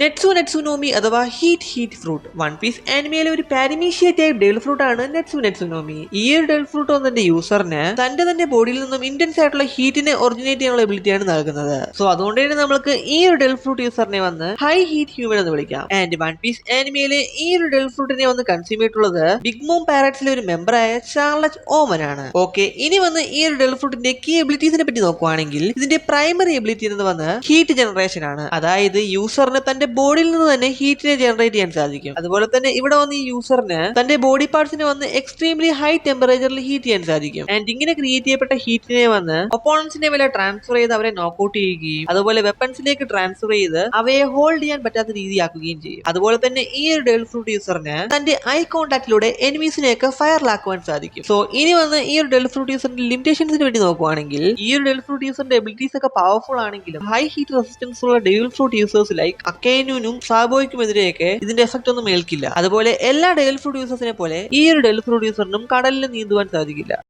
നെറ്റ്സു നെറ്റ്സുനോമി അഥവാ heat fruit. One piece ആനിമയിലെ ഒരു പാരമീഷ്യ type devil fruit ആണ് നെറ്റ്സു നെറ്റ്സുനോമി. ഈ ഒരു ഡെവിൾ ഫ്രൂട്ട് വന്നിട്ട് യൂസറിന് തന്റെ ബോഡിയിൽ നിന്നും ഇന്റൻസ് ആയിട്ടുള്ള ഹീറ്റിനെ ഒറിജിനേറ്റ് ചെയ്യാനുള്ള എബിലിറ്റിയാണ് നൽകുന്നത്. സോ അതുകൊണ്ട് തന്നെ നമുക്ക് ഈ ഒരു ഡെവിൾ ഫ്രൂട്ട് യൂസറിനെ വന്ന് ഹൈ ഹീറ്റ് ഹ്യൂമൻ എന്ന് വിളിക്കാം. ആൻഡ് വൺ പീസ് ആനിമയിലെ ഈ ഒരു ഡെവിൾ ഫ്രൂട്ടിനെ വന്ന് കൺസ്യൂം ചെയ്തിട്ടുള്ളത് ബിഗ് മോം പാരറ്റ്സിലെ ഒരു മെമ്പറായ ചാർലറ്റ് ഓമൻ ആണ്. ഓക്കെ, ഇനി വന്ന് ഈ ഒരു ഡെവിൾ ഫ്രൂട്ടിന്റെ കീ എബിലിറ്റീസിനെ പറ്റി നോക്കുവാണെങ്കിൽ ഇതിന്റെ പ്രൈമറി എബിലിറ്റി എന്ന് വന്ന് ഹീറ്റ് ജനറേഷൻ ആണ്. അതായത് യൂസറിന് തന്റെ ബോഡിയിൽ നിന്ന് തന്നെ ഹീറ്റിനെ ജനറേറ്റ് ചെയ്യാൻ സാധിക്കും. അതുപോലെ തന്നെ ഇവിടെ വന്ന് ഈ യൂസറിന് തന്റെ ബോഡി പാർട്സിനെ വന്ന് എക്സ്ട്രീംലി ഹൈ ടെമ്പറേച്ചറിൽ ഹീറ്റ് ചെയ്യാൻ സാധിക്കും. ആൻഡ് ഇങ്ങനെ ക്രിയേറ്റ് ചെയ്യപ്പെട്ട ഹീറ്റിനെ വന്ന് ഒപ്പോണൻസിന്റെ മേലെ ട്രാൻസ്ഫർ ചെയ്ത് അവരെ നോക്കൌട്ട് ചെയ്യുകയും അതുപോലെ വെപ്പൺസിലേക്ക് ട്രാൻസ്ഫർ ചെയ്ത് അവയെ ഹോൾഡ് ചെയ്യാൻ പറ്റാത്ത രീതിയാക്കുകയും ചെയ്യും. അതുപോലെ തന്നെ ഈ ഒരു ഡെവിൾ ഫ്രൂട്ട് യൂസറിന് തന്റെ ഐ കോൺടാക്റ്റിലൂടെ എനിമീസിനെയൊക്കെ ഫയറിലാക്കുവാൻ സാധിക്കും. സോ ഇനി വന്ന് ഈ ഒരു ഡെവിൾ ഫ്രൂട്ട് യൂസറിന്റെ ലിമിറ്റേഷൻസിന് വേണ്ടി നോക്കുവാണെങ്കിൽ ഈ ഒരു ഡെവിൾ ഫ്രൂട്ട് യൂസറിന്റെ എബിലിറ്റീസ് ഒക്കെ പവർഫുൾ ആണെങ്കിലും ഹൈ ഹീറ്റ് റെസിസ്റ്റൻസ് ഉള്ള ഡെവിൾ ഫ്രൂട്ട് യൂസേഴ്സ് ലൈക്ക് അക്കൈനുനും സാബോയ്ക്കുമെതിരെയൊക്കെ ഇതിന്റെ എഫക്ട് ഒന്നും ഏൽക്കില്ല. അതുപോലെ എല്ലാ ഡെവിൾ ഫ്രൂട്ട് യൂസേഴ്സിനെ പോലെ ഈ ഒരു ഡെവിൾ ഫ്രൂട്ട് യൂസറിനും കടലിൽ നീന്തുവാൻ സാധിക്കില്ല.